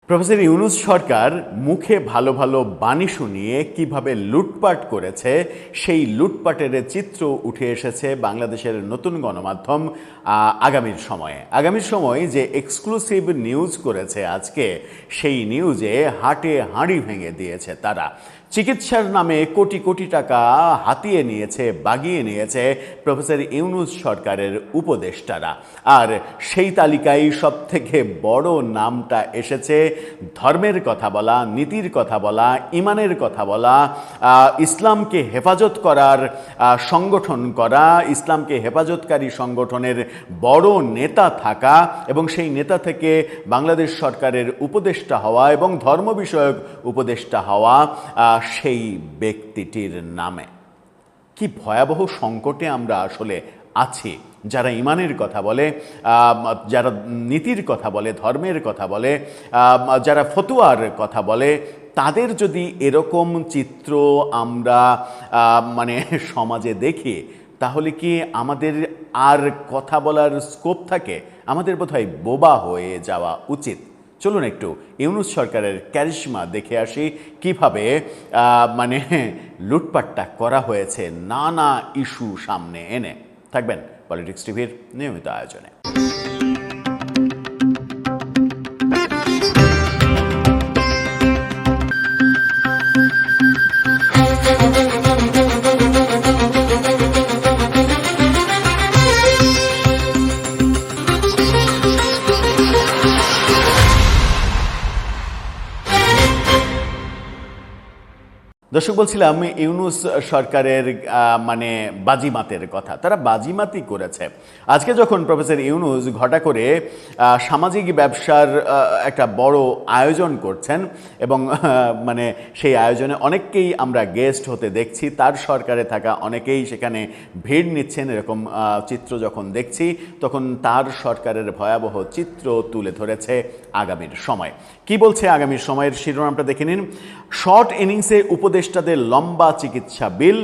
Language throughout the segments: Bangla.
প্রফেসর ইউনূস সরকার মুখে ভালো ভালো বাণী শুনিয়ে কিভাবে লুটপাট করেছে সেই লুটপাটের চিত্র উঠে এসেছে বাংলাদেশের নতুন গণমাধ্যম আগামীর সময় যে এক্সক্লুসিভ নিউজ করেছে আজকে, সেই নিউজে হাটে হাঁড়ি ভেঙে দিয়েছে তারা। চিকিৎসার নামে কোটি কোটি টাকা হাতিয়ে নিয়েছে, বাগিয়ে নিয়েছে প্রফেসর ইউনূস সরকারের উপদেষ্টারা। আর সেই তালিকায় সবথেকে বড় নামটা এসেছে ধর্মের কথা বলা, নীতির কথা বলা, ইমানের কথা বলা, ইসলামকে হেফাজত করার সংগঠন করা, ইসলামকে হেফাজতকারী সংগঠনের বড় নেতা থাকা এবং সেই নেতা থেকে বাংলাদেশ সরকারের উপদেষ্টা হওয়া এবং ধর্ম বিষয়ক উপদেষ্টা হওয়া সেই ব্যক্তিটির নামে। কি ভয়াবহ সংকটে আমরা আসলে আছি। যারা ইমানের কথা বলে, যারা নীতির কথা বলে, ধর্মের কথা বলে, যারা ফতুয়ার কথা বলে, তাদের যদি এরকম চিত্র আমরা সমাজে দেখি, তাহলে কি আমাদের আর কথা বলার স্কোপ থাকে? আমাদের বোধহয় বোবা হয়ে যাওয়া উচিত। চলুন একটু ইউনূস সরকারের ক্যারিশমা দেখে আসি, কিভাবে লুটপাটটা করা হয়েছে নানা ইস্যু সামনে এনে। থাকবেন পলিটিক্স টিভির নিয়মিত আয়োজনে। দর্শক, বলছিলাম ইউনূস সরকারের বাজিমাতের কথা। তারা বাজিমাতি করেছে। আজকে যখন প্রফেসর ইউনূস ঘটা করে সামাজিক ব্যবসার একটা বড় আয়োজন করছেন এবং সেই আয়োজনে অনেককেই আমরা গেস্ট হতে দেখছি, তার সরকারে থাকা অনেকেই সেখানে ভিড় নিচ্ছেন, এরকম চিত্র যখন দেখছি, তখন তার সরকারের ভয়াবহ চিত্র তুলে ধরেছে আগামীর সময়। কি বলছে আগামীর সময়ের শিরোনামটা দেখে নিন। শর্ট ইনিংসে উপদেষ্টাদের লম্বা চিকিৎসা বিল,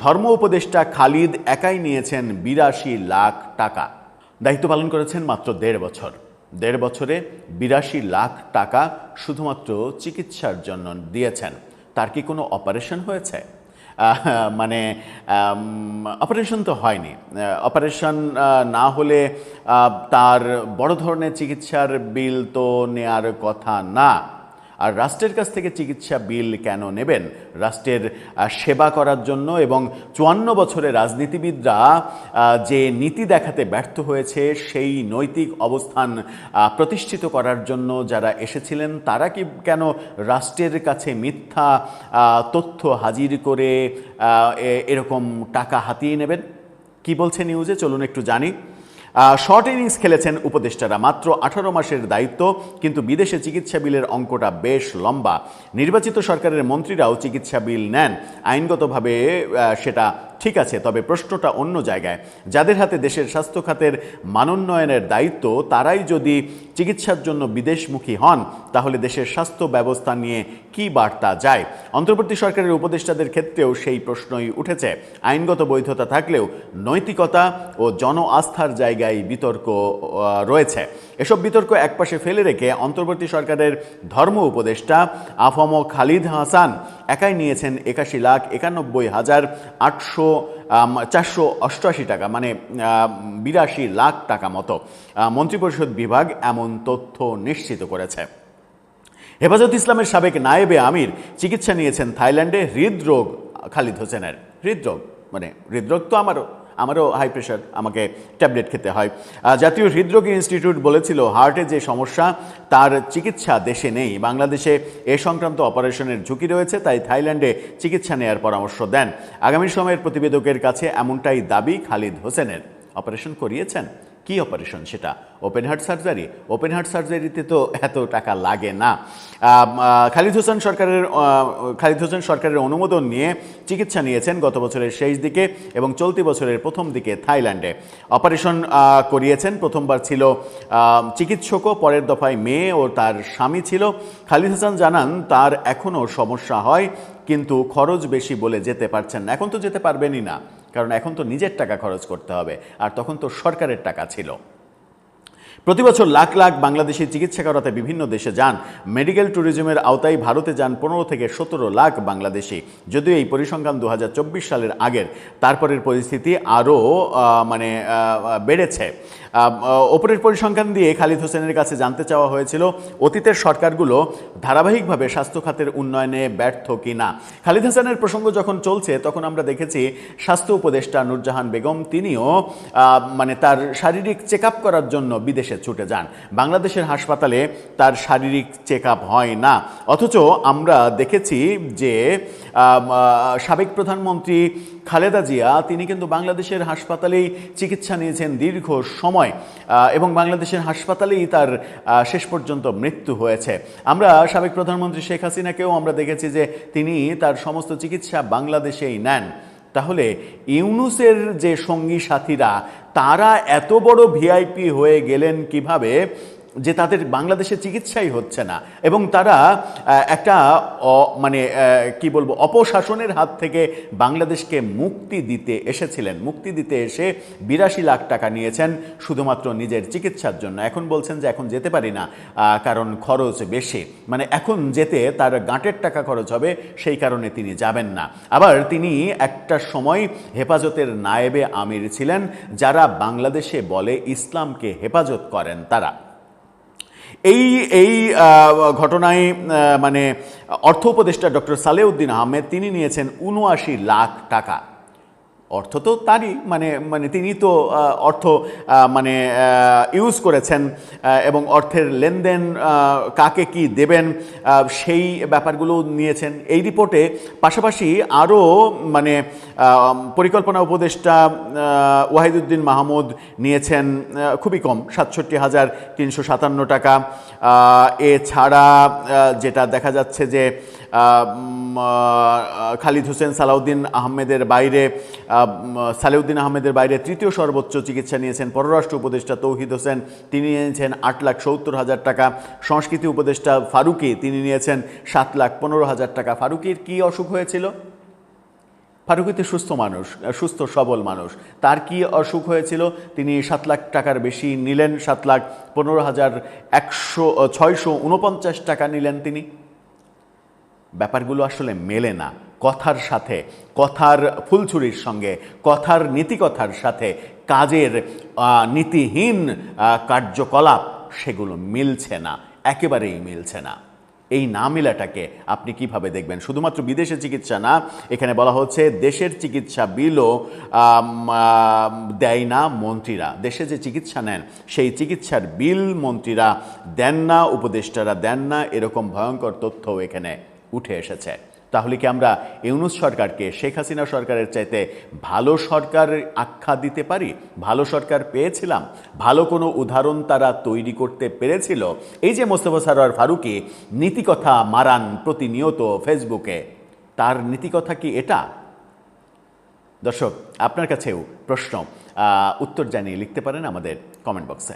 ধর্ম উপদেষ্টা খালিদ একাই নিয়েছেন ৮২ লাখ টাকা। দায়িত্ব পালন করেছেন মাত্র ১.৫ বছর। ১.৫ বছরে ৮২ লাখ টাকা শুধুমাত্র চিকিৎসার জন্য দিয়েছেন। তার কি কোনো অপারেশন হয়েছে? অপারেশন তো হয়নি। অপারেশন না হলে তার বড় ধরনের চিকিৎসার বিল তো নেয়ার কথা না। আর রাষ্ট্রের কাছ থেকে চিকিৎসা বিল কেন নেবেন? রাষ্ট্রের সেবা করার জন্য এবং ৫৪ বছরে রাজনীতিবিদরা যে নীতি দেখাতে ব্যর্থ হয়েছে, সেই নৈতিক অবস্থান প্রতিষ্ঠিত করার জন্য যারা এসেছিলেন, তারা কি কেন রাষ্ট্রের কাছে মিথ্যা তথ্য হাজির করে এরকম টাকা হাতিয়ে নেবেন? কি বলছে নিউজে, চলুন একটু জানি। শর্ট ইনিংস খেলেছেন উপদেষ্টারা। মাত্র ১৮ মাসের দায়িত্ব, কিন্তু বিদেশে চিকিৎসা বিলের অঙ্কটা বেশ লম্বা। নির্বাচিত সরকারের মন্ত্রীরাও চিকিৎসা বিল নেন, আইনগতভাবে সেটা ঠিক আছে, তবে প্রশ্নটা অন্য জায়গায়। যাদের হাতে দেশের স্বাস্থ্য খাতের মানোন্নয়নের দায়িত্ব, তারাই যদি চিকিৎসার জন্য বিদেশমুখী হন, তাহলে দেশের স্বাস্থ্য ব্যবস্থা নিয়ে কি বার্তা যায়? অন্তর্বর্তী সরকারের উপদেষ্টাদের ক্ষেত্রেও সেই প্রশ্নই উঠেছে। আইনগত বৈধতা থাকলেও নৈতিকতা ও জন আস্থার জায়গায় বিতর্ক রয়েছে। এসব বিতর্ক একপাশে ফেলে রেখে অন্তর্বর্তী সরকারের ধর্ম উপদেষ্টা আফম খালিদ হাসান একাই নিয়েছেন ৮১,লাখ৯১,৮৪৮ টাকা, ৮২ লাখ টাকা মতো। মন্ত্রিপরিষদ বিভাগ এমন তথ্য নিশ্চিত করেছে। হেফাজত ইসলামের সাবেক নায়েবে আমির চিকিৎসা নিয়েছেন থাইল্যান্ডে। হৃদরোগ খালিদ হোসেনের। হৃদরোগ তো আমারও হাই প্রেশার, আমাকে ট্যাবলেট খেতে হয়। জাতীয় হৃদরোগ ইনস্টিটিউট বলেছিল, হার্টে যে সমস্যা, তার চিকিৎসা দেশে নেই। বাংলাদেশে এ সংক্রান্ত অপারেশনের ঝুঁকি রয়েছে, তাই থাইল্যান্ডে চিকিৎসা নেয়ার পরামর্শ দেন। আগামী সময়ের প্রতিবেদকের কাছে এমনটাই দাবি খালিদ হোসেনের। অপারেশন করিয়েছেন? কি অপারেশন সেটা? Open heart surgery? Open heart সার্জারিতে তো এত টাকা লাগে না। খালিদ হোসেন সরকারের অনুমোদন নিয়ে চিকিৎসা নিয়েছেন গত বছরের শেষ দিকে এবং চলতি বছরের প্রথম দিকে থাইল্যান্ডে। অপারেশন করিয়েছেন। প্রথমবার ছিল চিকিৎসকও, পরের দফায় মেয়ে ও তার স্বামী ছিল। খালিদ হোসেন জানান, তার এখনও সমস্যা হয়, কিন্তু খরচ বেশি বলে যেতে পারছেন না। এখন তো যেতে পারবেনই না, কারণ এখন তো নিজের টাকা খরচ করতে হবে, আর তখন তো সরকারের টাকা ছিল। প্রতি বছর লাখ লাখ বাংলাদেশি চিকিৎসা করাতে বিভিন্ন দেশে যান। মেডিকেল ট্যুরিজমের আওতায় ভারতে যান 15 থেকে 17 লাখ বাংলাদেশি। যদিও এই পরিসংখ্যান 2024 সালের আগের, তারপরের পরিস্থিতি আরও বেড়েছে। ওপরের পরিসংখ্যান দিয়ে খালিদ হোসেনের কাছে জানতে চাওয়া হয়েছিল অতীতের সরকারগুলো ধারাবাহিকভাবে স্বাস্থ্য খাতের উন্নয়নে ব্যর্থ কিনা। খালিদ হোসেনের প্রসঙ্গ যখন চলছে তখন আমরা দেখেছি স্বাস্থ্য উপদেষ্টা নূরজাহান বেগম তিনিও তার শারীরিক চেক আপ করার জন্য বিদেশে ছুটে যান। বাংলাদেশের হাসপাতালে তার শারীরিক চেক আপ হয় না। অথচ আমরা দেখেছি যে সাবেক প্রধানমন্ত্রী খালেদা জিয়া তিনি কিন্তু বাংলাদেশের হাসপাতালেই চিকিৎসা নিয়েছেন দীর্ঘ সময়, এবং বাংলাদেশের হাসপাতালেই তার শেষ পর্যন্ত মৃত্যু হয়েছে। আমরা সাবেক প্রধানমন্ত্রী শেখ হাসিনাকেও আমরা দেখেছি যে তিনি তার সমস্ত চিকিৎসা বাংলাদেশেই নেন। তাহলে ইউনূসের যে সঙ্গী সাথীরা তারা এত বড় ভিআইপি হয়ে গেলেন কিভাবে যে তাদের বাংলাদেশে চিকিৎসাই হচ্ছে না, এবং তারা একটা অপশাসনের হাত থেকে বাংলাদেশকে মুক্তি দিতে এসেছিলেন। মুক্তি দিতে এসে 82 লাখ টাকা নিয়েছেন শুধুমাত্র নিজের চিকিৎসার জন্য। এখন বলছেন যে এখন যেতে পারি না কারণ খরচ বেশি, এখন যেতে তার গাঁটের টাকা খরচ হবে, সেই কারণে তিনি যাবেন না। আবার তিনি একটা সময় হেফাজতের নায়েবে আমির ছিলেন, যারা বাংলাদেশে বলে ইসলামকে হেফাজত করেন তারা। এই ঘটনায় অর্থ উপদেষ্টা ডক্টর সালেউদ্দিন আহমেদ তিনি নিয়েছেন 79 লাখ টাকা। অর্থ তো তারই, তিনি তো অর্থ ইউজ করেছেন, এবং অর্থের লেনদেন কাকে কি দেবেন সেই ব্যাপারগুলো নিয়েছেন এই রিপোর্টে। পাশাপাশি আরও পরিকল্পনা উপদেষ্টা ওয়াহিদুদ্দিন মাহমুদ নিয়েছেন খুবই কম, 67,357 টাকা। এছাড়া যেটা দেখা যাচ্ছে যে খালিদ হোসেন সালাউদ্দিন আহমেদের বাইরে তৃতীয় সর্বোচ্চ চিকিৎসা নিয়েছেন পররাষ্ট্র উপদেষ্টা তৌহিদ হোসেন, তিনি নিয়েছেন 8,70,000 টাকা। সংস্কৃতি উপদেষ্টা ফারুকী তিনি নিয়েছেন 7,15,000 টাকা। ফারুকীর কি অসুখ হয়েছিল? ফারুকী তো সুস্থ সবল মানুষ, তার কি অসুখ হয়েছিল? তিনি 7 লাখ টাকার বেশি নিলেন, 7,15,649 টাকা নিলেন তিনি। ব্যাপারগুলো আসলে মেলে না। কথার সাথে, কথার ফুলছুরির সঙ্গে, কথার নীতিকথার সাথে কাজের নীতিহীন কার্যকলাপ সেগুলো মিলছে না, একেবারেই মিলছে না। এই না মেলাটাকে আপনি কিভাবে দেখবেন? শুধুমাত্র বিদেশে চিকিৎসা না, এখানে বলা হচ্ছে দেশের চিকিৎসা বিলও দেয় না মন্ত্রীরা। দেশে যে চিকিৎসা নেন সেই চিকিৎসার বিল মন্ত্রীরা দেন না, উপদেষ্টারা দেন না, এরকম ভয়ঙ্কর তথ্যও এখানে উঠে এসেছে। তাহলে কি আমরা ইউনূস সরকারকে শেখ হাসিনা সরকারের চাইতে ভালো সরকার আখ্যা দিতে পারি? ভালো সরকার পেয়েছিলাম? ভালো কোনো উদাহরণ তারা তৈরি করতে পেরেছিল? এই যে মোস্তফা সরোয়ার ফারুকী নীতিকথা মারান প্রতিনিয়ত ফেসবুকে, তার নীতিকথা কি এটা? দর্শক, আপনার কাছেও প্রশ্ন, উত্তর জানিয়ে লিখতে পারেন আমাদের কমেন্ট বক্সে।